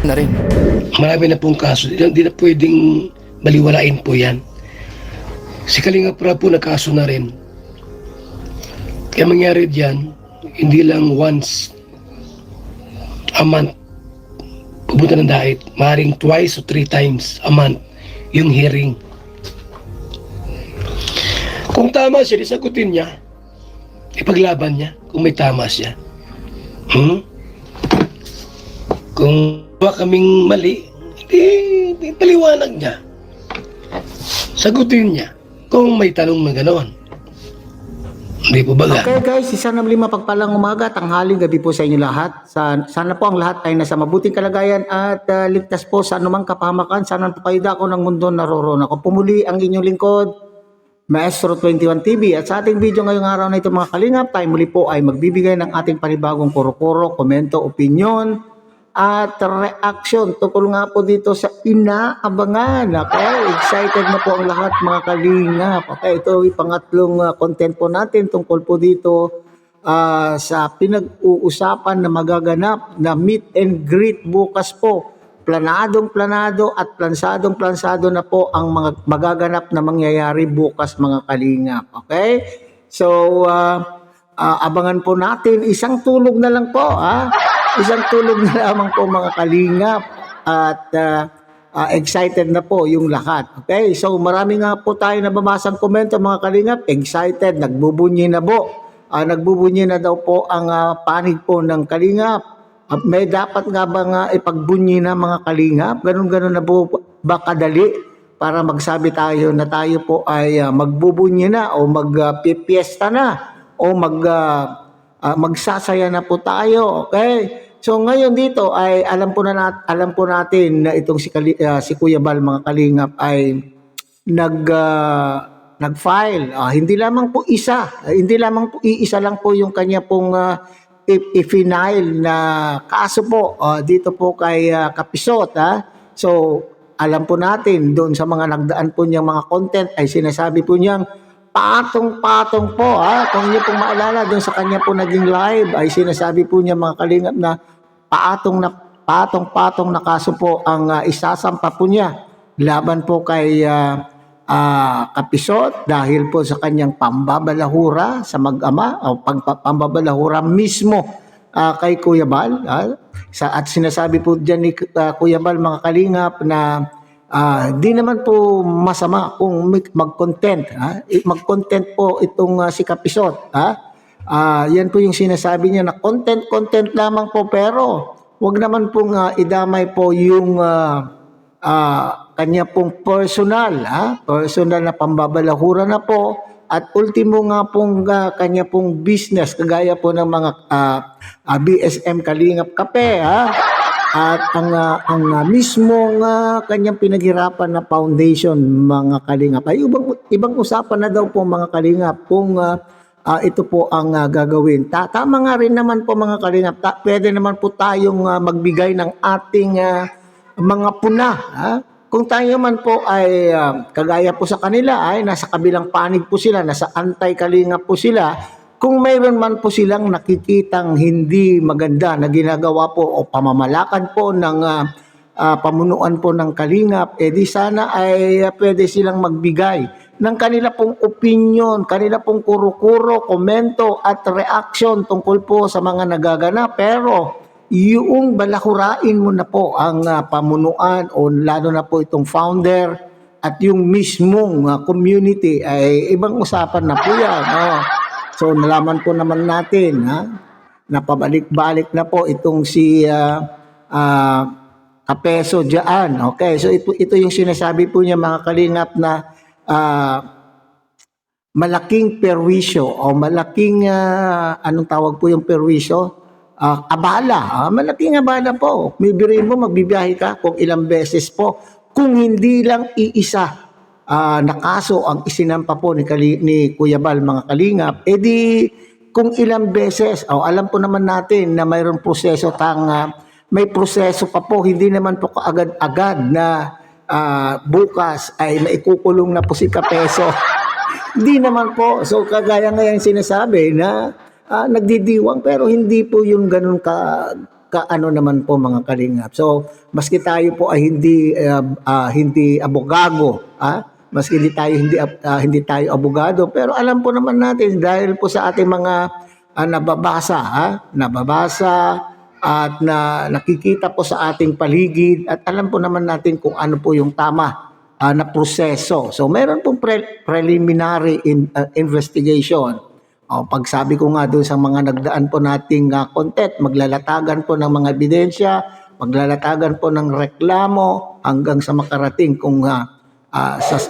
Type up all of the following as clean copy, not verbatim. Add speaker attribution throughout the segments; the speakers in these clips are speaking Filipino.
Speaker 1: na rin.
Speaker 2: Marami na pong kaso. Hindi na pwedeng baliwalain po yan. Si Kalinga Prab po nagkaso na rin. Kaya mangyari dyan, hindi lang once a month pupunta ng dahit. Maaaring twice o 3 times a month yung hearing. Kung tama siya, isagutin niya. Ipaglaban niya kung may tama siya. Kung kaming mali, di paliwanag niya. Sagutin niya kung may tanong na gano'n. Hindi po ba?
Speaker 3: Okay guys, isa na muli mapagpalang umaga, tanghaling gabi po sa inyo lahat. Sana po ang lahat ay nasa mabuting kalagayan at ligtas po sa anumang kapahamakan. Sana po kayo dako ng mundo naroroon. Ako pumuli ang inyong lingkod, Maestro 21 TV. At sa ating video ngayong araw na ito mga kalingap, tayo muli po ay magbibigay ng ating panibagong kuro-kuro, komento, opinion at reaction tungkol nga po dito sa inaabangan. Okay, excited na po ang lahat mga kalingap. Okay, ito yung pangatlong content po natin tungkol po dito sa pinag-uusapan na magaganap na meet and greet bukas po. Planado at plansado na po ang mga magaganap na mangyayari bukas mga kalingap. Okay? So, abangan po natin. Isang tulog na lang po. Isang tulog na lamang po mga kalingap. At excited na po yung lahat. Okay? So, marami nga po tayo nababasang komento mga kalingap. Excited. Nagbubunyi na po. Nagbubunyi na daw po ang panig po ng kalingap. May dapat nga ba nga ipagbunyi na mga kalingap? Ganun-ganun na po ba kadali para magsabi tayo na tayo po ay magbubunyi na o magpipiesta na o magsasaya na po tayo. Okay? So ngayon dito ay alam po natin na itong si Kuya Bal mga kalingap ay nag-file. Hindi lamang po iisa lang po yung kanya pong i-final na kaso po dito po kay Kapisot. So alam po natin doon sa mga nagdaan po niyang mga content ay sinasabi po niyang patong-patong po. Kung niyo pong maalala doon sa kanya po naging live ay sinasabi po niya mga kalingap na patong-patong na kaso po ang isasampa po niya laban po kay Kapisot dahil po sa kanyang pambabalahura sa mag-ama o pambabalahura mismo kay Kuya Bal. At sinasabi po dyan ni Kuya Bal mga kalingap na di naman po masama kung mag-content. Mag-content po itong si Kapisot. Yan po yung sinasabi niya na content lamang po pero wag naman pong idamay po yung kanya pong personal na pambabalahura na po at ultimo nga pong kanya pong business kagaya po ng mga BSM Kalingap Kape at ang mismong kanyang pinaghirapan na foundation mga kalingap ay ibang usapan na daw po mga kalingap kung ito po ang gagawin. Tama nga rin naman po mga kalingap. Pwede naman po tayong magbigay ng ating mga puna. Kung tayo man po ay kagaya po sa kanila ay nasa kabilang panig po sila, nasa anti-kalingap po sila, kung mayroon man po silang nakikitang hindi maganda na ginagawa po o pamamalakad po ng pamunuan po ng kalingap, di sana ay pwede silang magbigay ng kanila pong opinion, kanila pong kuro-kuro, komento at reaction tungkol po sa mga nagaganap. Pero yung balakurain mo na po ang pamunuan o lalo na po itong founder at yung mismong community ay ibang usapan na po yan. So nalaman po naman natin na pabalik-balik na po itong si Kapeso dyan. Okay, so ito yung sinasabi po niya mga kalingap na malaking perwisyo o malaking anong tawag po yung perwisyo? Abala. Malaking abala po. Bibiruin mo, magbibiyahe ka kung ilang beses po. Kung hindi lang iisa na kaso ang isinampa po ni Kuya Bal mga kalingap, edi kung ilang beses, alam po naman natin na mayroong proseso may proseso pa po, hindi naman po kaagad-agad na bukas ay maikukulong na po si Kapeso. Hindi naman po. So kagaya ngayon sinasabi na nagdidiwang pero hindi po yung ganun kaano naman po mga kalingap. So, maski tayo po ay hindi abogado, maski hindi tayo abogado, pero alam po naman natin dahil po sa ating mga nababasa at nakikita po sa ating paligid at alam po naman natin kung ano po yung tama na proseso. So, meron pong preliminary investigation. Pagsabi ko nga doon sa mga nagdaan po nating content, maglalatagan po ng mga ebidensya, maglalatagan po ng reklamo hanggang sa makarating kung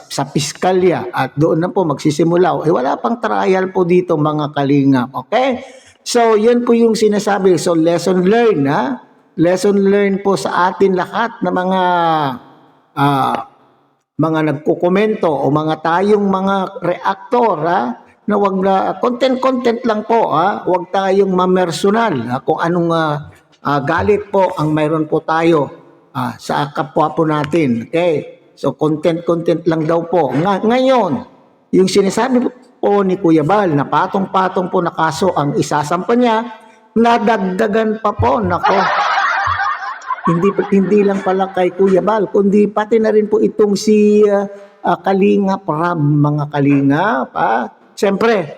Speaker 3: sa piskalya at doon na po magsisimula. Wala pang trial po dito mga kalingap. Okay? So, yun po yung sinasabi. So, lesson learned, Lesson learned po sa atin lahat na mga nagkukomento o mga tayong mga reaktor, na wag na content lang po, wag tayong mamersonal kung anong galit po ang mayroon po tayo sa kapwa po natin. Okay? So content lang daw po. Ngayon, yung sinasabi po ni Kuya Bal na patong-patong po na kaso ang isasampa niya, nadagdagan pa po. Nako. Hindi lang pala kay Kuya Bal, kundi pati na rin po itong si Kalingap Rab, mga Kalingap. Siyempre,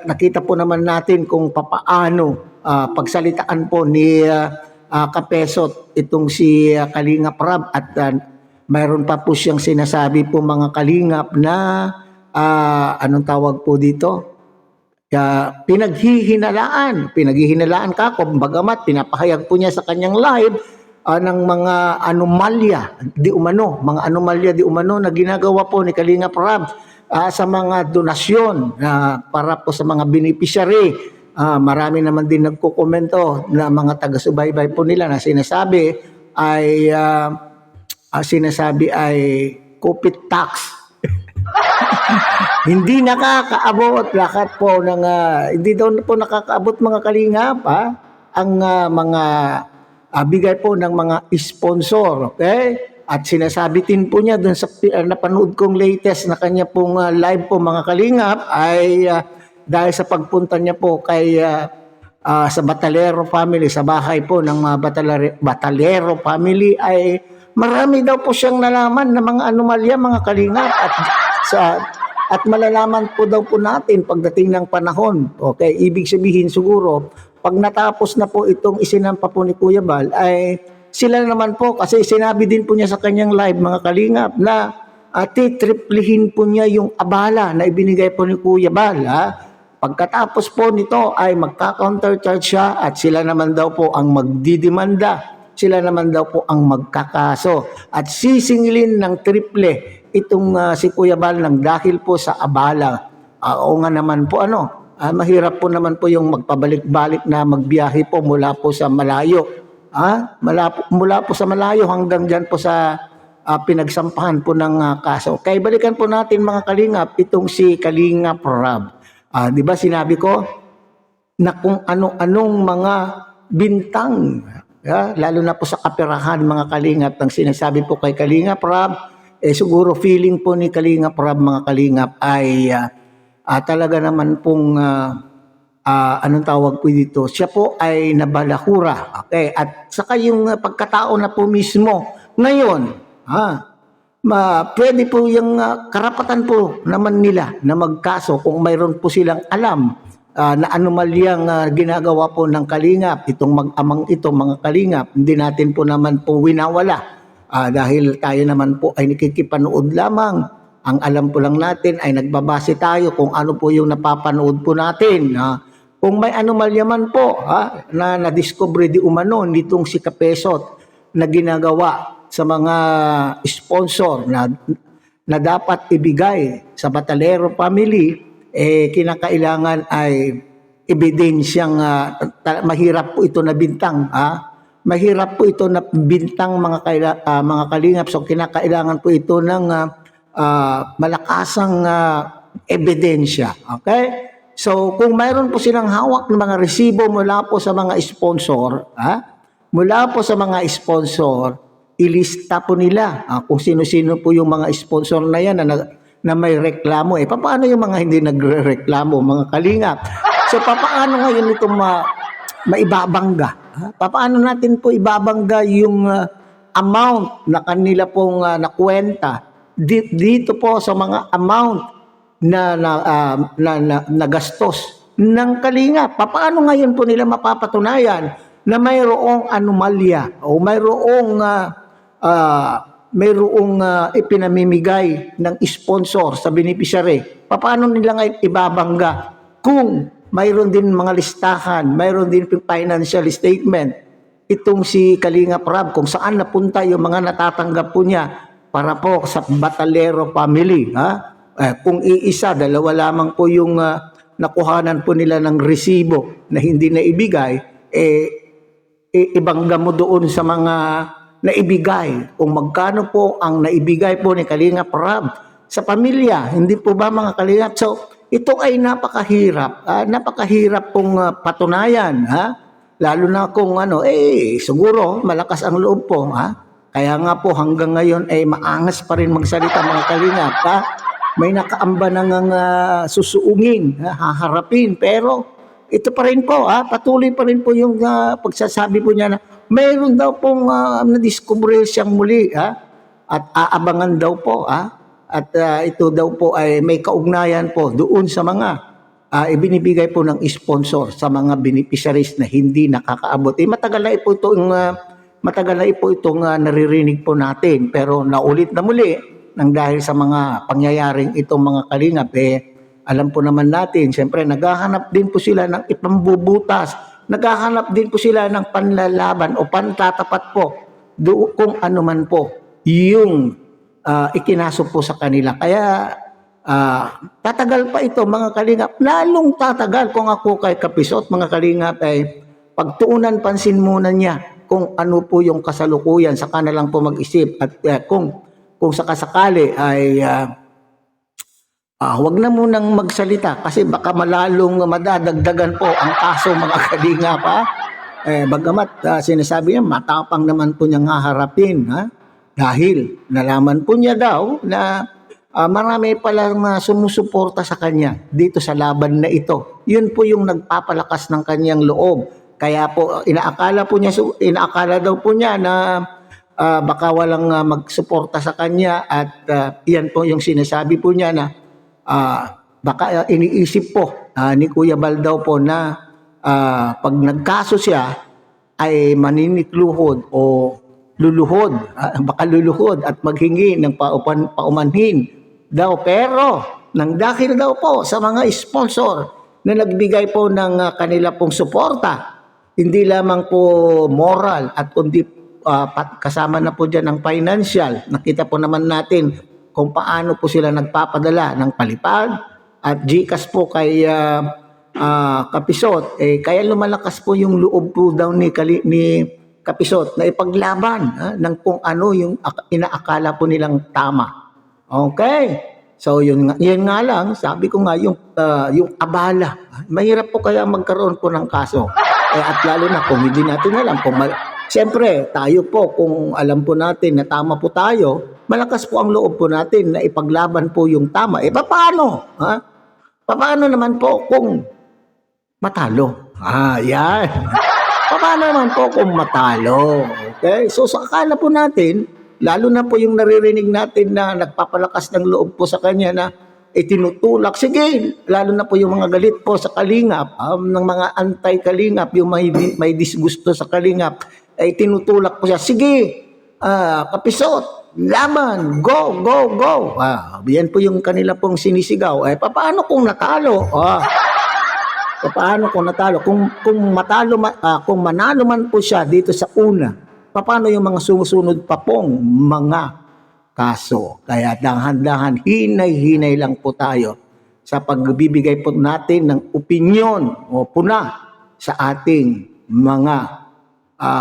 Speaker 3: nakita po naman natin kung papaano pagsalitaan po ni Kapesot itong si Kalingap Rab at mayroon pa po siyang sinasabi po mga Kalingap na anong tawag po dito? Pinaghihinaan ka kung bagamat pinapahayag po niya sa kanyang live ng mga anomalya di umano na ginagawa po ni Kalingap Rab sa mga donasyon para po sa mga beneficiary. Marami naman din nagkukomento na mga taga-subaybay po nila na sinasabi ay kupit tax. Hindi nakakaabot lahat po ng hindi daw po nakakaabot mga Kalingap ang mga bigay po ng mga sponsor. Okay? At sinasabi din po niya dun sa napanood kong latest na kanya pong live po mga Kalingap ay dahil sa pagpunta niya po kay sa Batalero family, sa bahay po ng mga Batalero family ay marami daw po siyang nalaman na mga anomalya mga Kalingap at malalaman po daw po natin pagdating ng panahon. Okay, ibig sabihin siguro pag natapos na po itong isinampa po ni Kuya Bal ay sila naman po, kasi sinabi din po niya sa kanyang live mga Kalingap na titriplihin po niya yung abala na ibinigay po ni Kuya Bal. Pagkatapos po nito ay magka-countercharge siya at sila naman daw po ang magdidemanda. Sila naman daw po ang magkakaso. At sisingilin ng triple itong si Kuya Bal ng dahil po sa abala. O nga naman po mahirap po naman po yung magpabalik-balik na magbiyahe po mula po sa malayo. Mula po sa malayo hanggang dyan po sa pinagsampahan po ng kaso. Kaya balikan po natin mga Kalingap itong si Kalingap Rab. Di ba sinabi ko na kung ano-anong mga bintang, lalo na po sa kaperahan mga Kalingap, ang sinasabi po kay Kalingap Rab, siguro feeling po ni Kalingap Rab mga Kalingap ay talaga naman pong anong tawag po dito, siya po ay nabalahura. Okay? At saka yung pagkatao na po mismo ngayon, pwede po yung karapatan po naman nila na magkaso kung mayroon po silang alam na anomalyang ginagawa po ng Kalingap, itong mag-amang ito mga Kalingap, hindi natin po naman po winawala dahil tayo naman po ay nakikipanood lamang. Ang alam po lang natin ay nagbabase tayo kung ano po yung napapanood po natin. Kung may anomalya man po na na-discover di umano nitong si Kapesot na ginagawa sa mga sponsor na dapat ibigay sa Batalero family, kinakailangan ay ebidensyang mahirap po ito na bintang. Mahirap po ito na bintang mga Kalingap. So kinakailangan po ito ng malakasang ebidensya. Okay? So, kung mayroon po silang hawak ng mga resibo mula po sa mga sponsor, ilista po nila kung sino-sino po yung mga sponsor na yan na may reklamo. Paano yung mga hindi nagre-reklamo, mga Kalingap? So, paano ngayon itong maibabangga? Paano natin po ibabangga yung amount na kanila pong nakuwenta dito po sa mga amount na gastos ng Kalingap? Paano ngayon po nila mapapatunayan na mayroong anomalya o mayroong ipinamimigay ng sponsor sa beneficiary? Paano nila nga ibabangga kung mayroon din mga listahan, mayroon din financial statement itong si Kalingap Rab kung saan napunta yung mga natatanggap po niya para po sa Batalero family, kung iisa, dalawa lamang po yung nakuhanan po nila ng resibo na hindi na ibigay, ibangga mo doon sa mga naibigay kung magkano po ang naibigay po ni Kalingap Rab sa pamilya. Hindi po ba, mga Kalingap? So ito ay napakahirap pong patunayan, lalo na kung siguro malakas ang loob po, kaya nga po hanggang ngayon ay maangas pa rin magsalita, mga Kalingap, may nakaamba nang susuungin, haharapin, pero ito pa rin po, patuloy pa rin po yung pagsasabi po niya na mayroon daw pong na-discover siyang muli, at aabangan daw po, at ito daw po ay may kaugnayan po doon sa mga ibinibigay po ng sponsor sa mga beneficiaries na hindi nakakaabot. Matagal na po itong naririnig po natin, pero naulit na muli nang dahil sa mga pangyayaring itong mga Kalingap. Alam po naman natin, siyempre naghahanap din po sila ng ipambubutas, naghahanap din po sila ng panlalaban o pantatapat po kung ano man po yung ikinaso po sa kanila. Kaya tatagal pa ito, mga Kalingap, lalong tatagal. Kung ako kay Kapisot, mga Kalingap, ay pagtuunan pansin muna niya kung ano po yung kasalukuyan, saka na lang po mag-isip, at kung sakasakali ay huwag na munang magsalita kasi baka malalong madadagdagan po ang kaso, mga Kalingap. Bagamat sinasabi niya matapang naman po niyang haharapin, dahil nalaman po niya daw na marami palang sumusuporta sa kanya dito sa laban na ito. Yun po yung nagpapalakas ng kanyang loob. Kaya po inaakala daw po niya na baka walang magsuporta sa kanya, at yan po yung sinasabi po niya na baka iniisip po ni Kuya Bal daw po na pag nagkaso siya ay maninikluhod o baka luluhod at maghingi ng paumanhin daw. Pero nang dahil daw po sa mga sponsor na nagbigay po ng kanila pong suporta, hindi lamang po moral at kundi kasama na po dyan ng financial. Nakita po naman natin kung paano po sila nagpapadala ng palipad at GCash po kay Kapisot. Kaya lumalakas po yung loob po daw ni Kapisot na ipaglaban ng kung ano yung inaakala po nilang tama. Okay? So yun nga lang, sabi ko nga yung abala. Mahirap po kaya magkaroon po ng kaso. At lalo na kung hindi natin alam siyempre, tayo po, kung alam po natin na tama po tayo, malakas po ang loob po natin na ipaglaban po yung tama. Paano? Paano naman po kung matalo? Yan. Paano naman po kung matalo? Okay? So, sa akala po natin, lalo na po yung naririnig natin na nagpapalakas ng loob po sa kanya na itinutulak. Sige, lalo na po yung mga galit po sa Kalingap, ng mga anti-Kalingap, yung may disgusto sa Kalingap, ay tinutulak po siya. Sige, Kapisot, laban, go, go, go. Yan po yung kanila pong sinisigaw. Paano kung natalo? Paano kung natalo? Kung manalo man po siya dito sa una, paano yung mga sumusunod pa pong mga kaso? Kaya dahan-dahan, hinay-hinay lang po tayo sa pagbibigay po natin ng opinyon o puna sa ating mga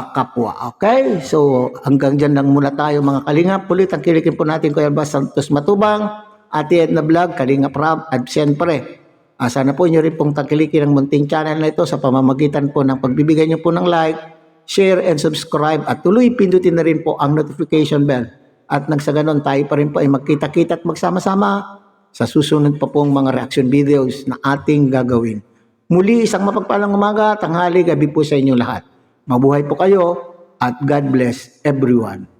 Speaker 3: kapwa. Okay? So, hanggang dyan lang muna tayo, mga Kalingap. Ulit ang kilikin po natin Kuya Bas Santos Matubang, Ate Edna Vlog, Kalingap Rab, at siyempre, sana po nyo rin pong tangkilikin ang munting channel na ito sa pamamagitan po ng pagbibigay nyo po ng like, share, and subscribe, at tuloy pindutin na rin po ang notification bell. At nang sa ganon, tayo pa rin po ay magkita-kita at magsama-sama sa susunod pa pong mga reaction videos na ating gagawin. Muli, isang mapagpalang umaga, tanghali, gabi po sa inyo lahat. Mabuhay po kayo at God bless everyone.